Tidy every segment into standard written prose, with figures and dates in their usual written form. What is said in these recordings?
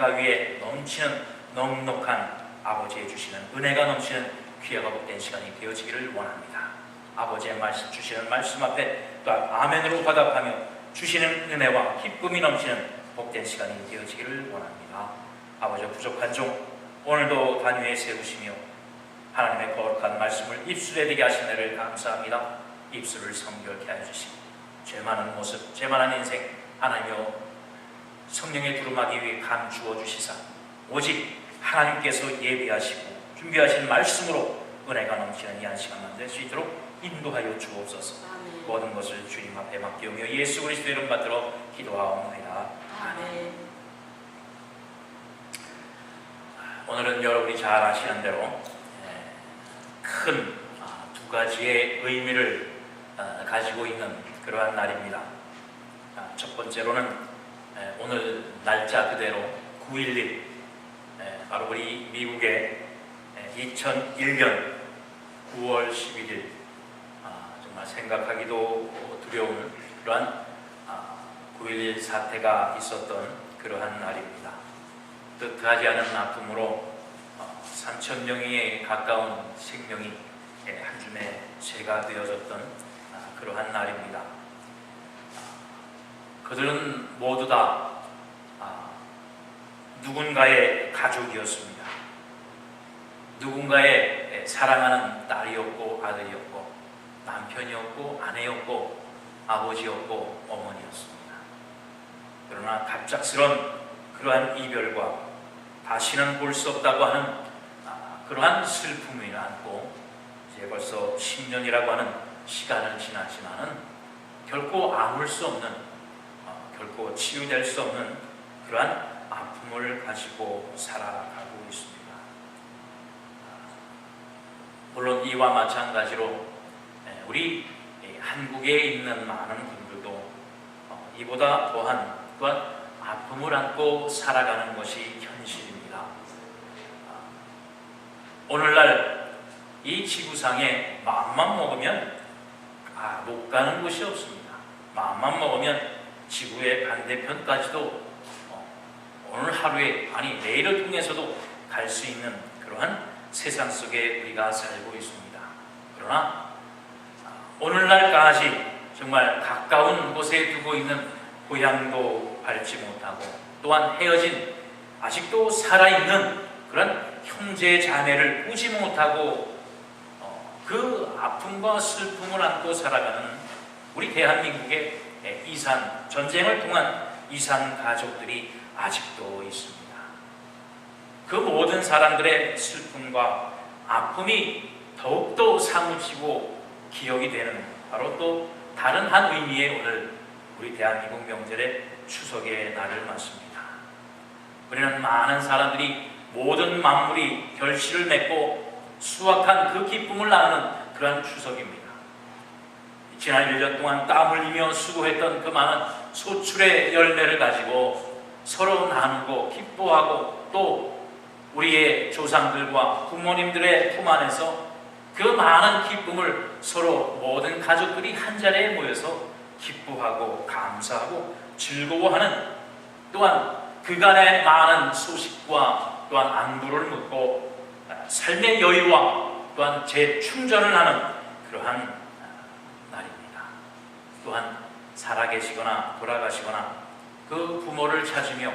생명가 위에 넘치는 넉넉한 아버지의 주시는 은혜가 넘치는 귀하가 복된 시간이 되어지기를 원합니다. 아버지의 말씀, 주시는 말씀 앞에 또 아멘으로 화답하며 주시는 은혜와 기쁨이 넘치는 복된 시간이 되어지기를 원합니다. 아버지의 부족한 종 오늘도 단위에 세우시며 하나님의 거룩한 말씀을 입술에 대게 하신 은혜를 감사합니다. 입술을 성결케 해주시고 죄 많은 모습, 죄 많은 인생 하나님여 성령의 두루마기 위에 감추어 주시사 오직 하나님께서 예비하시고 준비하신 말씀으로 은혜가 넘치는 이 한 시간 만들 수 있도록 인도하여 주옵소서. 아멘. 모든 것을 주님 앞에 맡기오며 예수 그리스도 이름 받들어 기도하옵나이다. 아멘. 오늘은 여러분이 잘 아시는 대로 큰 두 가지의 의미를 가지고 있는 그러한 날입니다. 첫 번째로는 오늘 날짜 그대로 9.11 바로 우리 미국의 2001년 9월 11일 정말 생각하기도 두려운 그러한 9.11 사태가 있었던 그러한 날입니다. 뜻하지 않은 아픔으로 3,000명에 가까운 생명이 한 줌에 새가 되어졌던 그러한 날입니다. 그들은 모두 다 누군가의 가족이었습니다. 누군가의 사랑하는 딸이었고 아들이었고 남편이었고 아내였고 아버지였고 어머니였습니다. 그러나 갑작스런 그러한 이별과 다시는 볼 수 없다고 하는 그러한 슬픔을 안고 이제 벌써 10년이라고 하는 시간을 지났지만은 결코 아물 수 없는 결코 치유될 수 없는 그러한 아픔을 가지고 살아가고 있습니다. 물론 이와 마찬가지로 우리 한국에 있는 많은 분들도 이보다 또한 아픔을 안고 살아가는 것이 현실입니다. 오늘날 이 지구상에 마음만 먹으면 못 가는 곳이 없습니다. 마음만 먹으면 지구의 반대편까지도 오늘 하루에 아니 내일을 통해서도 갈 수 있는 그러한 세상 속에 우리가 살고 있습니다. 그러나 오늘날까지 정말 가까운 곳에 두고 있는 고향도 밟지 못하고 또한 헤어진 아직도 살아있는 그런 형제 자매를 꾸지 못하고 그 아픔과 슬픔을 안고 살아가는 우리 대한민국의 이산 전쟁을 통한 이산 가족들이 아직도 있습니다. 그 모든 사람들의 슬픔과 아픔이 더욱더 사무치고 기억이 되는 바로 또 다른 한 의미의 오늘 우리 대한민국 명절의 추석의 날을 맞습니다. 우리는 많은 사람들이 모든 만물이 결실을 맺고 수확한 그 기쁨을 나누는 그러한 추석입니다. 지난 1년 동안 땀 흘리며 수고했던 그 많은 소출의 열매를 가지고 서로 나누고 기뻐하고 또 우리의 조상들과 부모님들의 품 안에서 그 많은 기쁨을 서로 모든 가족들이 한자리에 모여서 기뻐하고 감사하고 즐거워하는 또한 그간의 많은 소식과 또한 안부를 묻고 삶의 여유와 또한 재충전을 하는 그러한 날입니다. 또한 살아계시거나 돌아가시거나 그 부모를 찾으며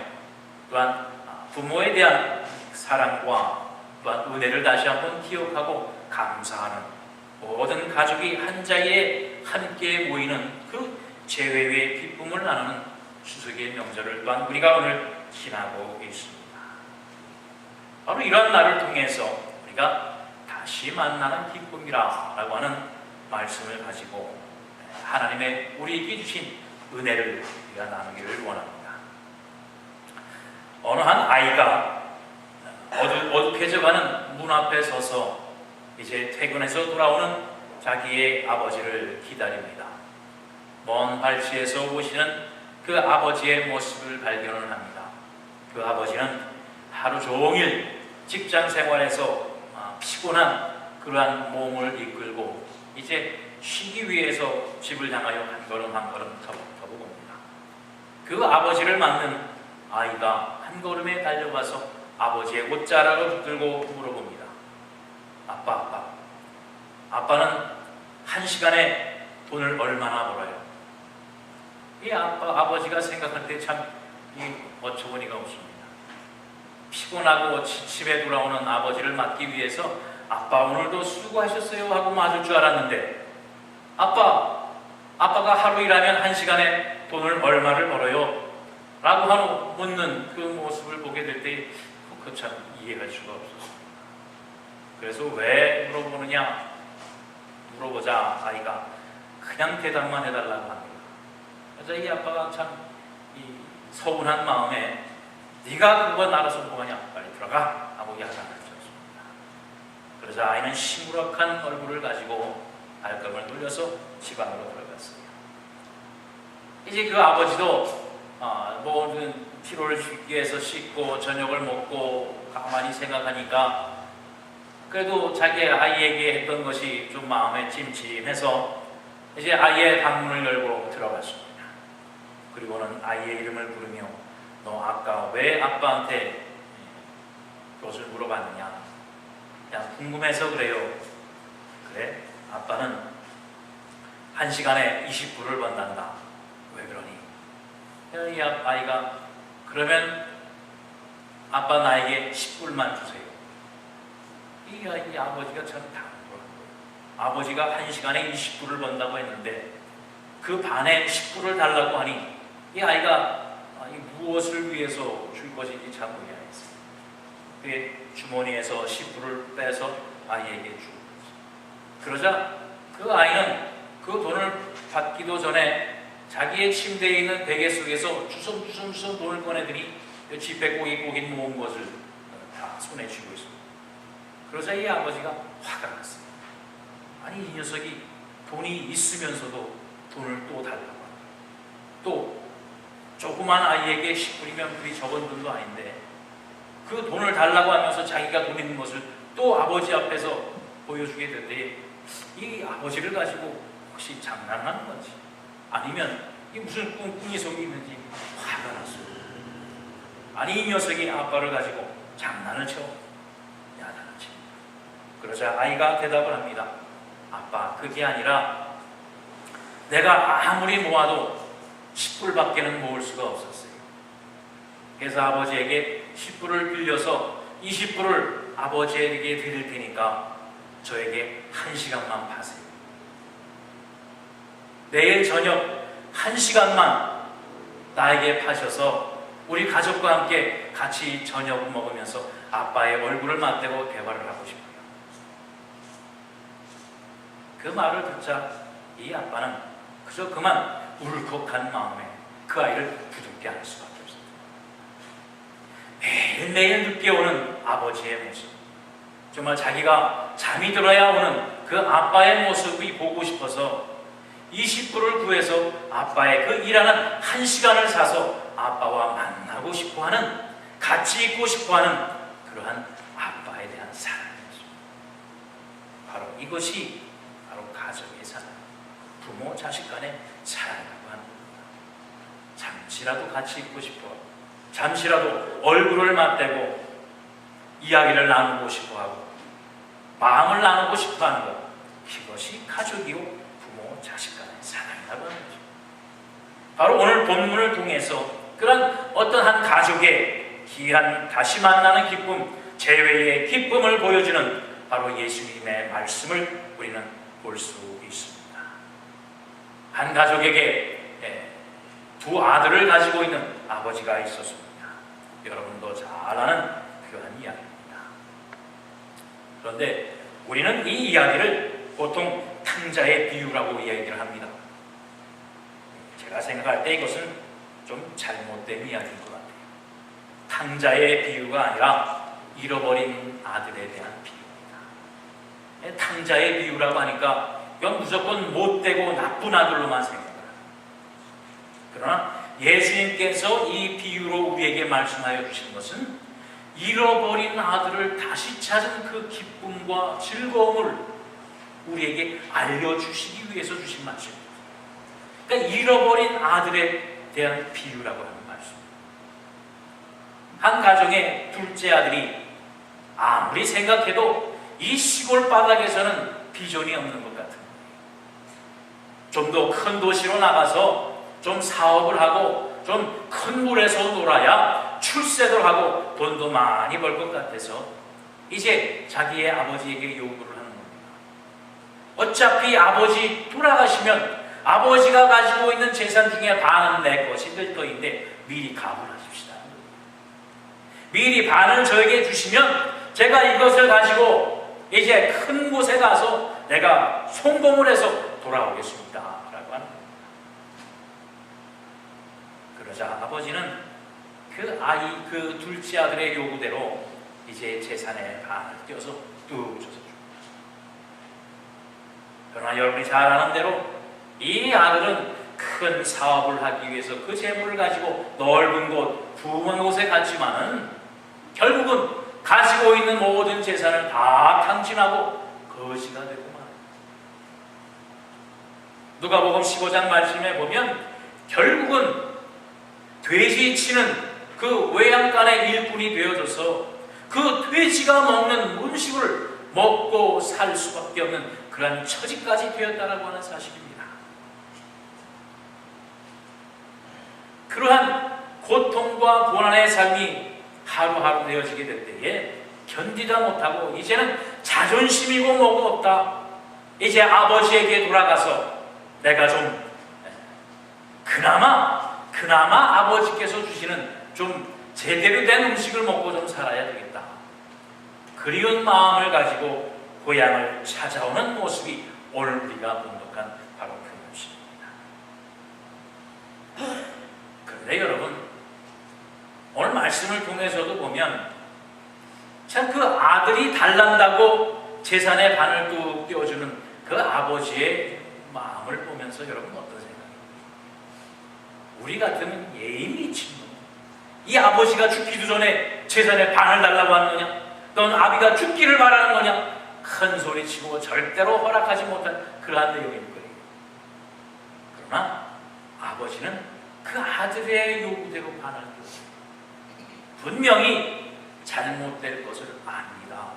또한 부모에 대한 사랑과 또한 은혜를 다시 한번 기억하고 감사하는 모든 가족이 한 자리에 함께 모이는 그 재회의 기쁨을 나누는 추석의 명절을 또한 우리가 오늘 지나고 있습니다. 바로 이런 날을 통해서 우리가 다시 만나는 기쁨이라고 하는 말씀을 가지고 하나님의 우리에게 주신 은혜를 우리가 나누기를 원합니다. 어느 한 아이가 어둑해져가는 문 앞에 서서 이제 퇴근해서 돌아오는 자기의 아버지를 기다립니다. 먼 발치에서 오시는 그 아버지의 모습을 발견을 합니다. 그 아버지는 하루 종일 직장 생활에서 피곤한 그러한 몸을 이끌고 이제 쉬기 위해서 집을 향하여 한 걸음 한 걸음 터벅터벅 옵니다. 그 아버지를 맞는 아이가 한 걸음에 달려가서 아버지의 옷자락을 붙들고 물어봅니다. 아빠. 아빠는 한 시간에 돈을 얼마나 벌어요? 이 아버지가 생각할 때 참 어처구니가 없습니다. 피곤하고 집에 돌아오는 아버지를 맞기 위해서 아빠 오늘도 수고하셨어요 하고 맞을 줄 알았는데 아빠가 하루 일하면 한 시간에 돈을 얼마를 벌어요? 라고 하고 묻는 그 모습을 보게 될 때 그 참 이해할 수가 없었습니다. 그래서 왜 물어보느냐? 물어보자 아이가 그냥 대답만 해달라고 합니다. 그래서 이 아빠가 참 서운한 마음에 네가 그건 알아서 뭐하냐? 빨리 들어가 하고 야단을 쳤습니다. 그래서 아이는 시무룩한 얼굴을 가지고 발걸음을 돌려서 집 안으로 들어갔어요. 이제 그 아버지도 모든 피로를 씻기 위해서 씻고 저녁을 먹고 가만히 생각하니까 그래도 자기 아이에게 했던 것이 좀 마음에 찜찜해서 이제 아이의 방문을 열고 들어갔습니다. 그리고는 아이의 이름을 부르며 너 아까 왜 아빠한테 그것을 물어봤느냐? 그냥 궁금해서 그래요. 그래? 아빠는 한 시간에 20불을 번단다. 왜 그러니? 이 아이가 그러면 아빠 나에게 10불만 주세요. 이 아버지가 참 당돌한 거예요. 아버지가 한 시간에 20불을 번다고 했는데 그 반에 10불을 달라고 하니 이 아이가 무엇을 위해서 줄 것인지 참 의아했어요. 그의 주머니에서 10불을 빼서 아이에게 주고 그러자 그 아이는 그 돈을 받기도 전에 자기의 침대에 있는 베개 속에서 주섬주섬 돈을 꺼내더니 집에 꼬깃꼬깃 모은 것을 다 손에 쥐고 있습니다. 그러자 이 아버지가 화가 났어요. 아니 이 녀석이 돈이 있으면서도 돈을 또 달라고 합니다. 또 조그만 아이에게 10불이면 그리 적은 돈도 아닌데 그 돈을 달라고 하면서 자기가 돈 있는 것을 또 아버지 앞에서 보여주게 될 때 이 아버지를 가지고 혹시 장난하는 건지 아니면 이 무슨 꿍꿍이 속이 있는지 화가 났어요. 아니 이 녀석이 아빠를 가지고 장난을 쳐 야단을 칩니다. 그러자 아이가 대답을 합니다. 아빠 그게 아니라 내가 아무리 모아도 10불밖에는 모을 수가 없었어요. 그래서 아버지에게 10불을 빌려서 20불을 아버지에게 드릴 테니까 저에게 1시간만 파세요. 내일 저녁 1시간만 나에게 파셔서 우리 가족과 함께 같이 저녁을 먹으면서 아빠의 얼굴을 맞대고 대화를 하고 싶어요. 그 말을 듣자 이 아빠는 그저 그만 울컥한 마음에 그 아이를 부둥켜 안을 수밖에 없습니다. 매일매일 늦게 오는 아버지의 모습, 정말 자기가 잠이 들어야 오는 그 아빠의 모습이 보고 싶어서 20불을 구해서 아빠의 그 일하는 1시간을 사서 아빠와 만나고 싶어하는, 같이 있고 싶어하는 그러한 아빠에 대한 사랑이었습니다. 바로 이것이 바로 가정의 사랑, 부모 자식 간의 사랑이라고 하는 겁니다. 잠시라도 같이 있고 싶어, 잠시라도 얼굴을 맞대고 이야기를 나누고 싶어하고 마음을 나누고 싶어하는 것, 이것이 가족이요 부모 자식 간의 사랑이라고 하는 거죠. 바로 오늘 본문을 통해서 그런 어떤 한 가족의 귀한 다시 만나는 기쁨, 재회의 기쁨을 보여주는 바로 예수님의 말씀을 우리는 볼 수 있습니다. 한 가족에게 두 아들을 가지고 있는 아버지가 있었습니다. 여러분도 잘 아는 그러한 이야기입니다. 그런데 우리는 이 이야기를 보통 탕자의 비유라고 이야기를 합니다. 제가 생각할 때 이것은 좀 잘못된 이야기인 것 같아요. 탕자의 비유가 아니라 잃어버린 아들에 대한 비유입니다. 탕자의 비유라고 하니까 이건 무조건 못되고 나쁜 아들로만 생각합니다. 그러나 예수님께서 이 비유로 우리에게 말씀하여 주신 것은 잃어버린 아들을 다시 찾은 그 기쁨과 즐거움을 우리에게 알려주시기 위해서 주신 말씀입니다. 그러니까 잃어버린 아들에 대한 비유라고 하는 말씀. 한 가정의 둘째 아들이 아무리 생각해도 이 시골 바닥에서는 비전이 없는 것 같은 거예요. 좀 더 큰 도시로 나가서 좀 사업을 하고 좀 큰 물에서 놀아야 출세도 하고 돈도 많이 벌 것 같아서 이제 자기의 아버지에게 요구를 하는 겁니다. 어차피 아버지 돌아가시면 아버지가 가지고 있는 재산 중에 반은 내 것이 될 터인데 미리 각오를 하십시다. 미리 반을 저에게 주시면 제가 이것을 가지고 이제 큰 곳에 가서 내가 성공을 해서 돌아오겠습니다. 라고 하는 겁니다. 그러자 아버지는 그 둘째 아들의 요구대로 이제 재산의 반을 떼어서 뚝 줘서 줍니다. 그러나 여러분이 잘 아는 대로 이 아들은 큰 사업을 하기 위해서 그 재물을 가지고 넓은 곳, 부유한 곳에 갔지만은 결국은 가지고 있는 모든 재산을 다 탕진하고 거지가 되고 말합니다. 누가복음 15장 말씀에 보면 결국은 돼지 치는 그 외양간의 일꾼이 되어져서 그 돼지가 먹는 음식을 먹고 살 수밖에 없는 그런 처지까지 되었다라고 하는 사실입니다. 그러한 고통과 고난의 삶이 하루하루 되어지게 될 때에 견디다 못하고 이제는 자존심이고 뭐고 없다. 이제 아버지에게 돌아가서 내가 좀 그나마 아버지께서 주시는 좀 제대로 된 음식을 먹고 좀 살아야 되겠다. 그리운 마음을 가지고 고향을 찾아오는 모습이 오늘 우리가 본독한 바로 그 모습입니다. 그런데 여러분, 오늘 말씀을 통해서도 보면 참 그 아들이 달란다고 재산의 반을 뚝 떼어주는 그 아버지의 마음을 보면서 여러분 어떤 생각입니까? 우리 같으면 예의 미친 놈. 이 아버지가 죽기도 전에 재산의 반을 달라고 하는 거냐? 넌 아비가 죽기를 바라는 거냐? 큰 소리치고 절대로 허락하지 못한 그러한 내용일 거예요. 그러나 아버지는 그 아들의 요구대로 반을 떼었어요. 분명히 잘못될 것을 압니다.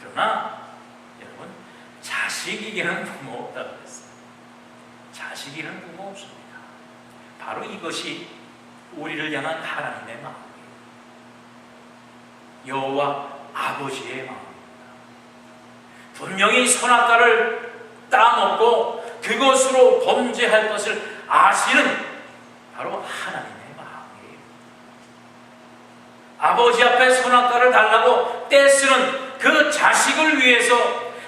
그러나 여러분, 자식이기는 부모 없다고 그랬어요. 자식이기는 부모 없습니다. 바로 이것이 우리를 향한 하나님의 마음이에요. 여호와 아버지의 마음입니다. 분명히 선악과를 따먹고 그것으로 범죄할 것을 아시는 바로 하나님의 마음이에요. 아버지 앞에 선악과를 달라고 떼쓰는 그 자식을 위해서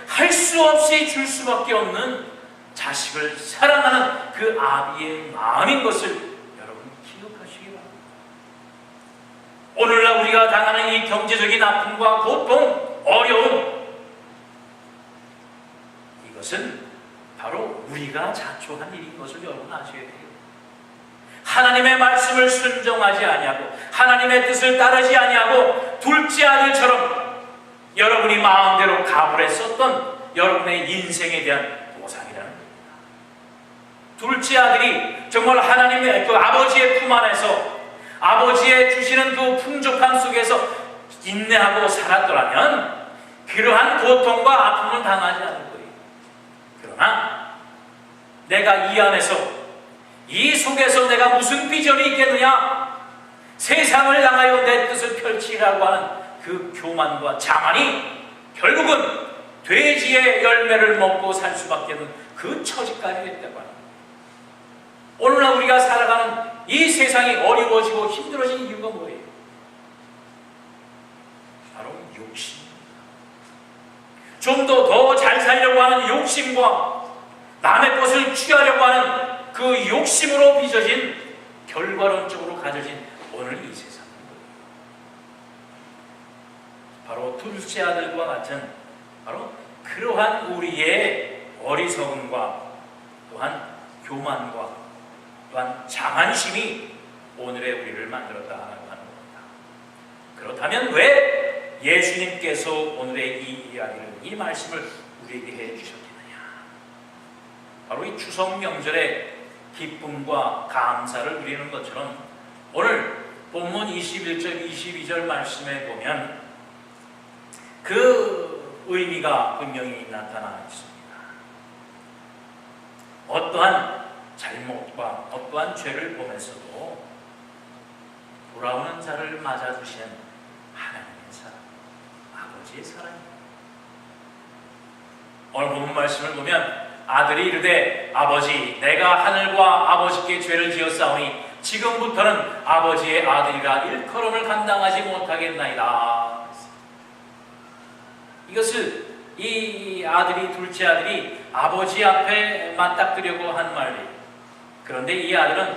할 수 없이 줄 수밖에 없는 자식을 사랑하는 그 아비의 마음인 것을 여러분 기억하시기 바랍니다. 오늘날 우리가 당하는 이 경제적인 아픔과 고통, 어려움, 이것은 바로 우리가 자초한 일인 것을 여러분 아셔야 돼요. 하나님의 말씀을 순종하지 아니하고 하나님의 뜻을 따르지 아니하고 둘째 아들처럼 여러분이 마음대로 가불에 썼던 여러분의 인생에 대한 보상이라는 겁니다. 둘째 아들이 정말 하나님의 그 아버지의 품 안에서 아버지의 주시는 그 풍족함 속에서 인내하고 살았더라면 그러한 고통과 아픔을 당하지 않을 거예요. 그러나 내가 이 안에서 이 속에서 내가 무슨 비전이 있겠느냐? 세상을 향하여 내 뜻을 펼치라고 하는 그 교만과 자만이 결국은 돼지의 열매를 먹고 살 수밖에 없는 그 처지까지 됐다고 합니다. 오늘날 우리가 살아가는 이 세상이 어려워지고 힘들어진 이유가 뭐예요? 바로 욕심입니다. 좀 더 잘 살려고 하는 욕심과 남의 것을 취하려고 하는 그 욕심으로 빚어진 결과론적으로 가져진 오늘 이 세상입니다. 바로 둘째 아들과 같은 바로 그러한 우리의 어리석음과 또한 교만과 또한 자만심이 오늘의 우리를 만들었다고 하는 겁니다. 그렇다면 왜 예수님께서 오늘의 이 이야기를, 이 말씀을 우리에게 해주셨느냐? 바로 이 추석 명절에 기쁨과 감사를 누리는 것처럼 오늘 본문 21절, 22절 말씀에 보면 그 의미가 분명히 나타나 있습니다. 어떠한 잘못과 어떠한 죄를 보면서도 돌아오는 자를 맞아주시는 하나님의 사랑, 아버지의 사랑입니다. 오늘 본문 말씀을 보면 아들이 이르되 아버지 내가 하늘과 아버지께 죄를 지었사오니 지금부터는 아버지의 아들이라 일컬음을 감당하지 못하겠나이다. 이것을 이 아들이, 둘째 아들이 아버지 앞에 맞닥뜨려고 한 말이에요. 그런데 이 아들은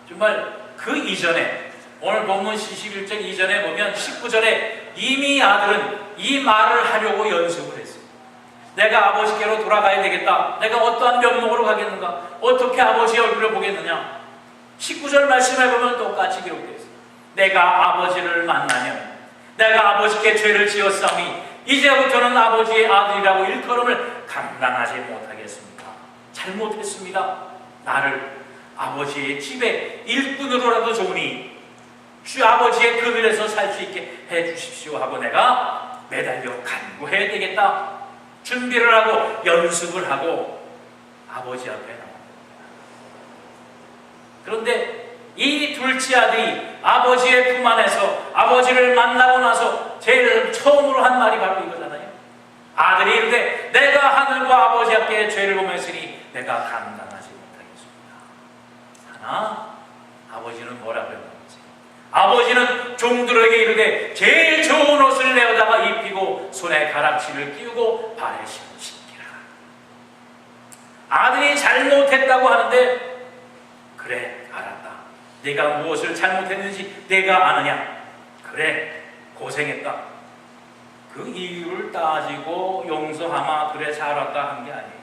정말 그 이전에, 오늘 본문 11절 이전에 보면 19절에 이미 아들은 이 말을 하려고 연습을 했어요. 내가 아버지께로 돌아가야 되겠다. 내가 어떠한 면목으로 가겠는가? 어떻게 아버지의 얼굴을 보겠느냐? 19절 말씀에 보면 똑같이 기록되어 있어요. 내가 아버지를 만나면 내가 아버지께 죄를 지었사오니 이제부터는 아버지의 아들이라고 일컬음을 감당하지 못하겠습니다. 잘못했습니다. 나를 아버지의 집에 일꾼으로라도 좋으니 주 아버지의 그늘에서 살 수 있게 해주십시오 하고 내가 매달려 간구해야 되겠다. 준비를 하고 연습을 하고 아버지 앞에 나옵니다. 그런데 이 둘째 아들이 아버지의 품 안에서 아버지를 만나고 나서 제일 처음으로 한 말이 바로 이거잖아요. 아들이 이르되 내가 하늘과 아버지 앞에 죄를 범했으니 내가 감당하지 못하겠습니다. 하나 아버지는 뭐라 그랬는지, 아버지는 종들에게 이르되 제일 좋은 옷을 내어다가 입히고 손에 가락지를 끼우고 발에 신기라. 아들이 잘못했다고 하는데 그래 알았다. 네가 무엇을 잘못했는지 내가 아느냐. 그래 고생했다. 그 이유를 따지고 용서하마 그래 잘 왔다 한 게 아니에요.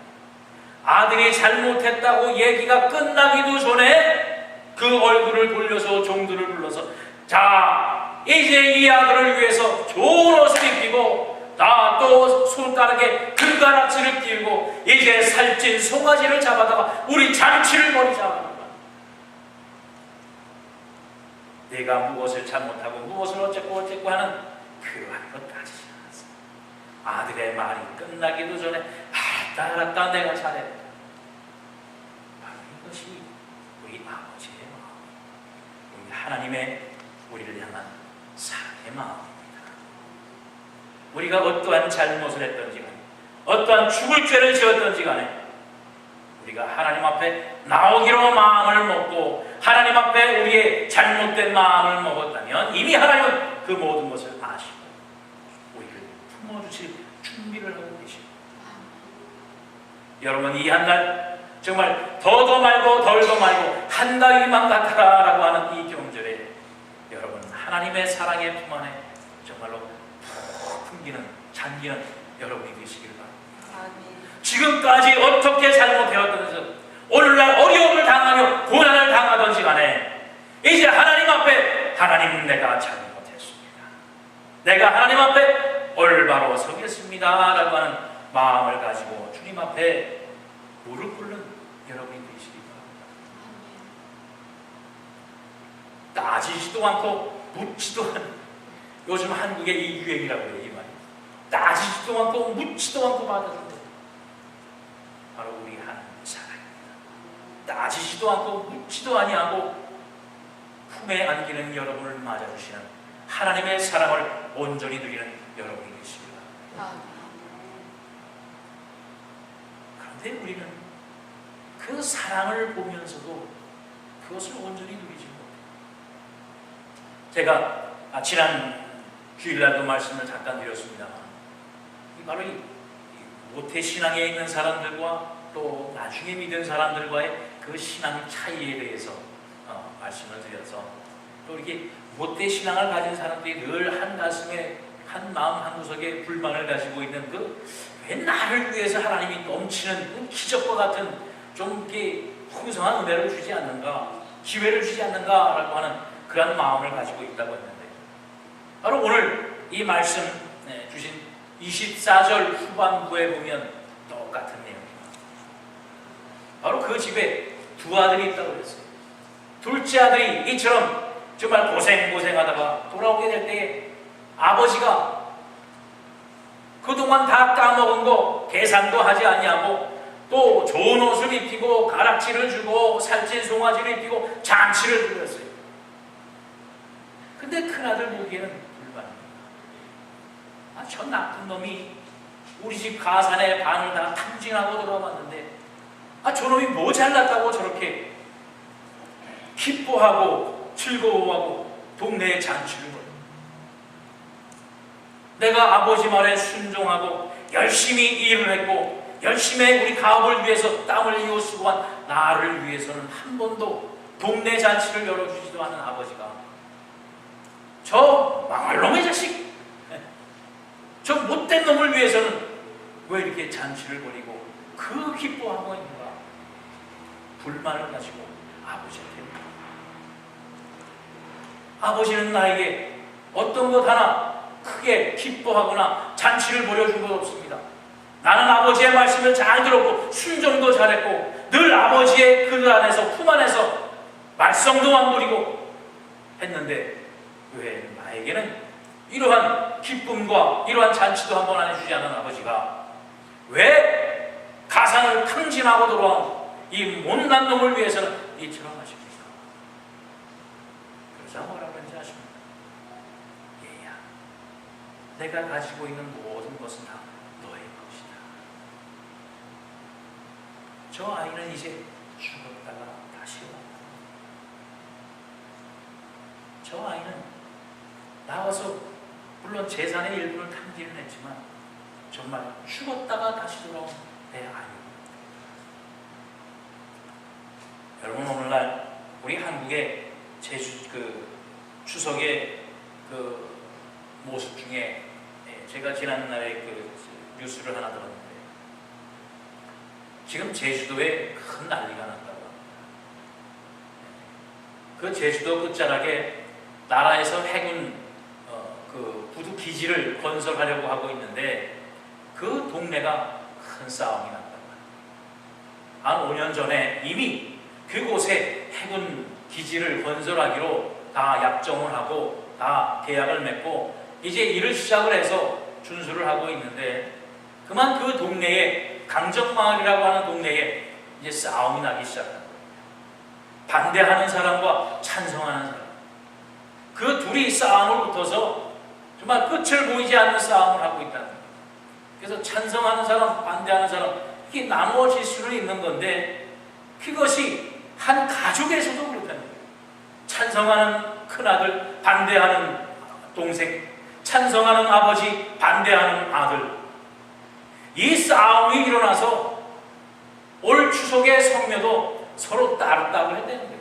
아들이 잘못했다고 얘기가 끝나기도 전에 그 얼굴을 돌려서 종들을 불러서 자 이제 이 아들을 위해서 좋은 옷을 입히고 자 또 손가락에 금가락지를 끼우고 이제 살찐 송아지를 잡아다가 우리 잔치를 벌이자. 내가 무엇을 잘못하고 무엇을 어쨌고 하는 그러한 것 따지지 않았어. 아들의 말이 끝나기도 전에 알았다 내가 잘했다. 바로 이것이 우리 아버지의 마음, 우리 하나님의 우리를 향한 사랑의 마음입니다. 우리가 어떠한 잘못을 했던지 간에 어떠한 죽을 죄를 지었던지 간에 우리가 하나님 앞에 나오기로 마음을 먹고 하나님 앞에 우리의 잘못된 마음을 먹었다면 이미 하나님은 그 모든 것을 아시고 우리를 품어주실 준비를 하고 계십니다. 여러분 이 한 날 정말 더도 말고 덜도 말고 한가위만 같아라고 하는 이 경절에 여러분 하나님의 사랑의 품 안에 정말로 푹 풍기는 잠기는 여러분이 되시길 바랍니다. 지금까지 어떻게 잘못해왔든지 오늘날 어려움을 당하며 고난을 당하든지 간에 이제 하나님 앞에 하나님 내가 잘못했습니다. 내가 하나님 앞에 올바로 서겠습니다 라고 하는 마음을 가지고 주님 앞에 무릎 꿇는 여러분이 되시기 바랍니다. 따지지도 않고 묻지도 않고 요즘 한국의 이 유행이라고 해요. 이 말이 따지지도 않고 묻지도 않고 받아준다. 바로 우리 하나님의 사랑입니다. 따지지도 않고 묻지도 아니하고 품에 안기는 여러분을 맞아주시는 하나님의 사랑을 온전히 누리는 여러분이 되십니다. 그런데 우리는 그 사랑을 보면서도 그것을 온전히 누리지 못해요. 제가 지난 주일날도 말씀을 잠깐 드렸습니다만 바로 이 모태신앙에 있는 사람들과 또 나중에 믿은 사람들과의 그 신앙 차이에 대해서 말씀을 드려서 또 이렇게 모태신앙을 가진 사람들이 늘 한 가슴에 한 마음 한 구석에 불만을 가지고 있는 그 왜 나를 위해서 하나님이 넘치는 그 기적과 같은 좀 이렇게 풍성한 은혜를 주지 않는가, 기회를 주지 않는가라고 하는 그런 마음을 가지고 있다고 했는데 바로 오늘 이 말씀 주신 24절 후반부에 보면 똑같은 내용입니다. 바로 그 집에 두 아들이 있다고 그랬어요. 둘째 아들이 이처럼 정말 고생하다가 돌아오게 될 때에 아버지가 그동안 다 까먹은 거 계산도 하지 아니하고 또 좋은 옷을 입히고 가락지를 주고 살찐 송아지를 입히고 잔치를 드렸어요. 근데 큰아들 보기에는 불만입니다. 저 나쁜 놈이 우리 집 가산의 반을 다 탕진하고 돌아왔는데 저놈이 뭐 잘났다고 저렇게 기뻐하고 즐거워하고 동네에 잔치를 벌여. 내가 아버지 말에 순종하고 열심히 일을 했고 열심히 우리 가업을 위해서 땀을 흘리고 수고한 나를 위해서는 한 번도 동네 잔치를 열어주지도 않은 아버지가 저 망할 놈의 자식, 저 못된 놈을 위해서는 왜 이렇게 잔치를 벌이고 그 기뻐하고 있는가? 불만을 가지고 아버지한테 아버지는 나에게 어떤 것 하나 크게 기뻐하거나 잔치를 벌여준 것 없습니다. 나는 아버지의 말씀을 잘 들었고 순종도 잘했고 늘 아버지의 그 안에서 품 안에서 말썽도 안 부리고 했는데 왜 나에게는 이러한 기쁨과 이러한 잔치도 한번 안 해주지 않은 아버지가 왜 가산을 탕진하고 돌아온 이 못난 놈을 위해서는 이처럼 하십니까? 그래서 뭐라고 하는지 아십니까? 얘야, 내가 가지고 있는 모든 것은 다 너의 것이다. 저 아이는 이제 죽었다가 다시 왔다. 저 아이는 나와서 물론 재산의 일부를 탕진을 했지만 정말 죽었다가 다시 돌아온 내 아이입니다. 여러분, 오늘날 우리 한국의 추석의 그 모습 중에 제가 지난날에 그 뉴스를 하나 들었는데 지금 제주도에 큰 난리가 났다고 합니다. 그 제주도 끝자락에 나라에서 해군 그 부두 기지를 건설하려고 하고 있는데 그 동네가 큰 싸움이 났다고 합니다. 한 5년 전에 이미 그곳에 해군 기지를 건설하기로 다 약정을 하고 다 계약을 맺고 이제 일을 시작을 해서 준수를 하고 있는데 그만 그 동네에 강정마을이라고 하는 동네에 이제 싸움이 나기 시작한 거예요. 반대하는 사람과 찬성하는 사람, 그 둘이 싸움을 붙어서 정말 끝을 보이지 않는 싸움을 하고 있다는 거예요. 그래서 찬성하는 사람, 반대하는 사람 이게 나누어질 수는 있는 건데 그것이 한 가족에서도 그렇다는 거예요. 찬성하는 큰아들, 반대하는 동생, 찬성하는 아버지, 반대하는 아들, 이 싸움이 일어나서 올 추석의 성묘도 서로 따로따로 했다는 거예요.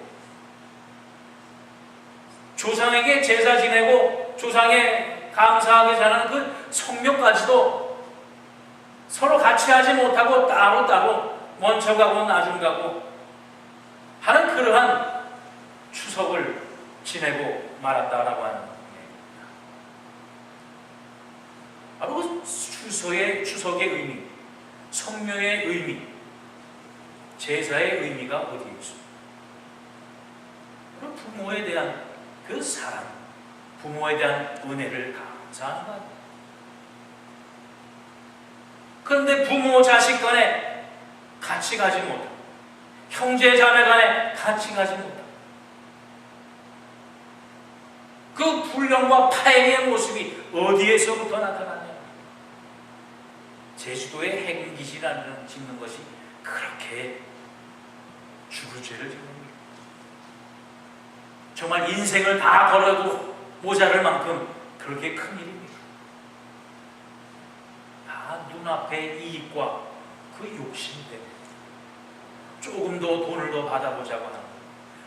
조상에게 제사 지내고 조상에 감사하게 자는 그 성묘까지도 서로 같이 하지 못하고 따로따로 먼저 가고 나중 가고 하는 그러한 추석을 지내고 말았다라고 하는 겁니다. 바로 그 추석의 의미, 성묘의 의미, 제사의 의미가 어디에 있습니까? 부모에 대한 그 사랑, 부모에 대한 은혜를 감사하는 것. 그런데 부모 자식 간에 같이 가지 못하고 형제 자매 간에 같이 가지 못하고 그 불령과 파행의 모습이 어디에서부터 나타나냐? 제주도의 해군기지라는 짓는 것이 그렇게 죽을 죄를 짓는 거예요. 정말 인생을 다 걸어도 모자랄 만큼 그렇게 큰 일입니다. 다 눈앞의 이익과 그 욕심 때문에 조금 더 돈을 더 받아보자고 하는,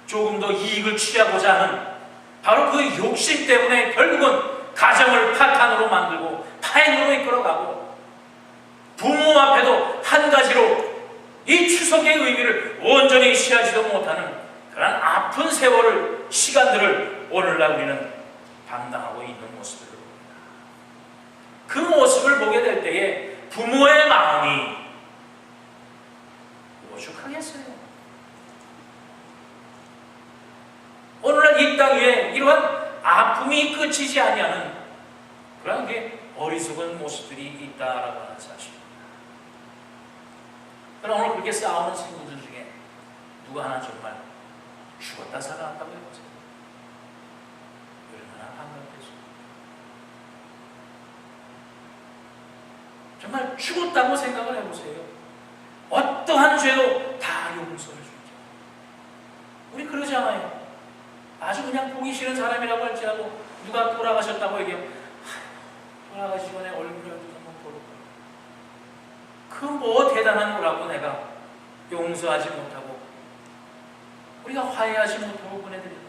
조금 더 이익을 취하고자 하는 바로 그 욕심 때문에 결국은 가정을 파탄으로 만들고 파행으로 이끌어가고 부모 앞에도 한 가지로 이 추석의 의미를 온전히 취하지도 못하는 그런 아픈 세월을, 시간들을 오늘날 우리는 감당하고 있는 모습을 봅니다. 그 모습을 보게 될 때에 부모의 마음이 오죽하겠어요. 오늘날 이 땅 위에 이런 어리석은 모습들이 있다라고 하는 사실입니다. 그럼 오늘 그렇게 싸우는 친구들 중에 누가 하나 정말 죽었다 살아났다고 해보세요. 얼마나 반갑겠어요. 정말 죽었다고 생각을 해보세요. 어떠한 죄도 다 용서를 주죠. 우리 그러지 않아요. 아주 그냥 보기 싫은 사람이라고 할지라도 누가 돌아가셨다고 얘기하면 돌아가시기 전에 얼굴이라도 한번 보러 그 뭐 대단한 거라고 내가 용서하지 못하고 우리가 화해하지 못하고 보내드린다.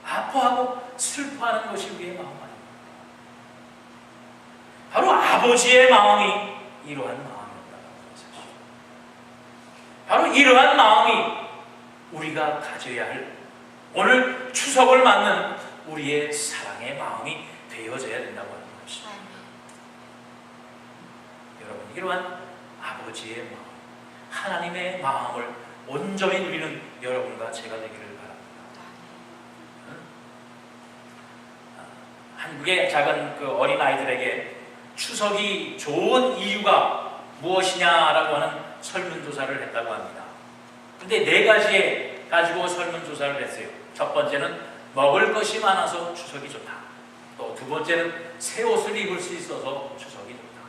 아파하고 슬퍼하는 것이 우리의 마음 아닙니다. 바로 아버지의 마음이 이러한 마음이었다는 사실. 바로 이러한 마음이 우리가 가져야 할 오늘 추석을 맞는 우리의 사랑의 마음이 되어져야 된다고 하는 것입니다. 여러분, 이러한 아버지의 마음, 하나님의 마음을 온전히 누리는 여러분과 제가 되기를 바랍니다. 한국의 작은 그 어린아이들에게 추석이 좋은 이유가 무엇이냐라고 하는 설문조사를 했다고 합니다. 근데 4가지 가지고 설문조사를 했어요. 첫 번째는 먹을 것이 많아서 추석이 좋다. 또 두 번째는 새 옷을 입을 수 있어서 추석이 좋다.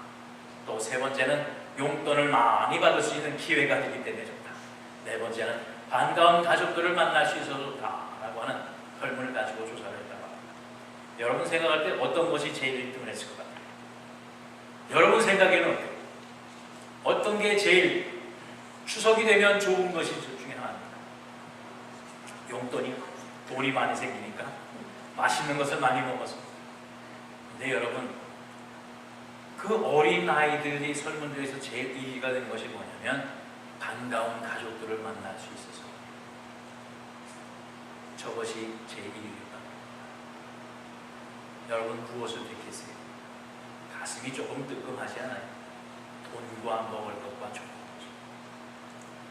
또 세 번째는 용돈을 많이 받을 수 있는 기회가 되기 때문에 좋다. 네 번째는 반가운 가족들을 만날 수 있어서 좋다라고 하는 설문을 가지고 조사를 했다고 합니다. 여러분 생각할 때 어떤 것이 제일 1등을 했을 것 같아요? 여러분 생각에는 어때요? 어떤 게 제일 추석이 되면 좋은 것이 중에 하나입니까? 용돈이, 돈이 많이 생기니까 맛있는 것을 많이 먹어서. 근데 여러분, 그 어린 아이들이 설문조에서 제일 1위가 된 것이 뭐냐면 반가운 가족들을 만날 수 있어서 저것이 제일 1위였다. 여러분, 무엇을 택했어요? 가슴이 조금 뜨끔하지 않아요? 돈과 먹을 것과 좋은 것.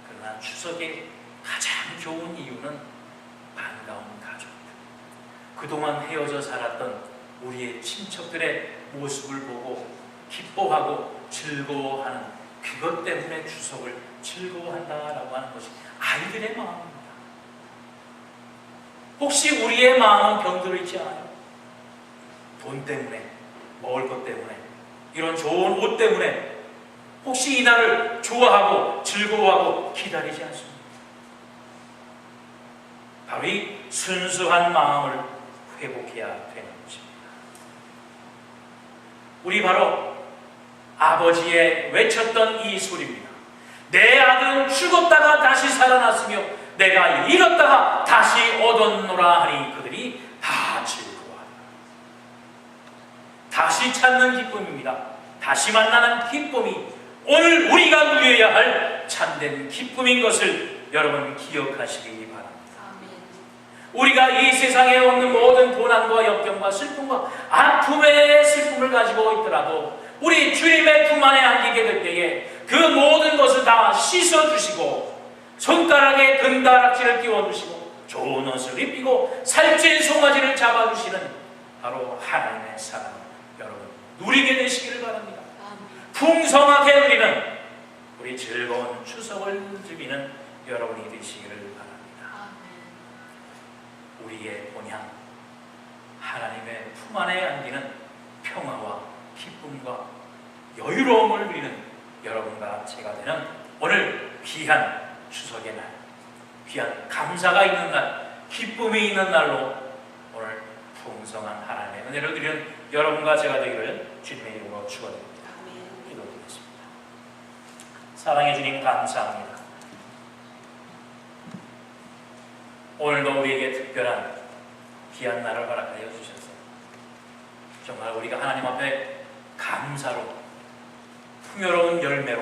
그러나 추석의 가장 좋은 이유는 반가운 가족들. 그동안 헤어져 살았던 우리의 친척들의 모습을 보고 기뻐하고 즐거워하는 그것 때문에 추석을 즐거워한다라고 하는 것이 아이들의 마음입니다. 혹시 우리의 마음은 병들어 있지 않아요? 돈 때문에, 먹을 것 때문에, 이런 좋은 옷 때문에 혹시 이날을 좋아하고 즐거워하고 기다리지 않습니까? 바로 이 순수한 마음을 회복해야 되는 것입니다. 우리 바로 아버지의 외쳤던 이 소리입니다. 내 아들은 죽었다가 다시 살아났으며 내가 잃었다가 다시 얻었노라 하니 그들이 다 즐거워하리라. 다시 찾는 기쁨입니다. 다시 만나는 기쁨이 오늘 우리가 누려야 할 참된 기쁨인 것을 여러분 기억하시기 바랍니다. 우리가 이 세상에 없는 모든 고난과 역경과 슬픔과 아픔의 슬픔을 가지고 있더라도 우리 주님의 품 안에 안기게 될 때에 그 모든 것을 다 씻어주시고 손가락에 금다락지를 끼워주시고 좋은 옷을 입히고 살찐 송아지를 잡아주시는 바로 하나님의 사랑 여러분 누리게 되시기를 바랍니다. 풍성하게 누리는 우리 즐거운 추석을 누리는 여러분이 되시기를 바랍니다. 우리의 본향 하나님의 품 안에 안기는 평화와 기쁨과 여유로움을 누리는 여러분과 제가 되는 오늘 귀한 추석의 날, 귀한 감사가 있는 날, 기쁨이 있는 날로 오늘 풍성한 하나님의 은혜를 누리는 여러분과 제가 되기를 주님의 이름으로 축원드립니다. 기도드리겠습니다. 사랑해 주님 감사합니다. 오늘도 우리에게 특별한 귀한 날을 허락하여 주셔서 정말 우리가 하나님 앞에 감사로 풍요로운 열매로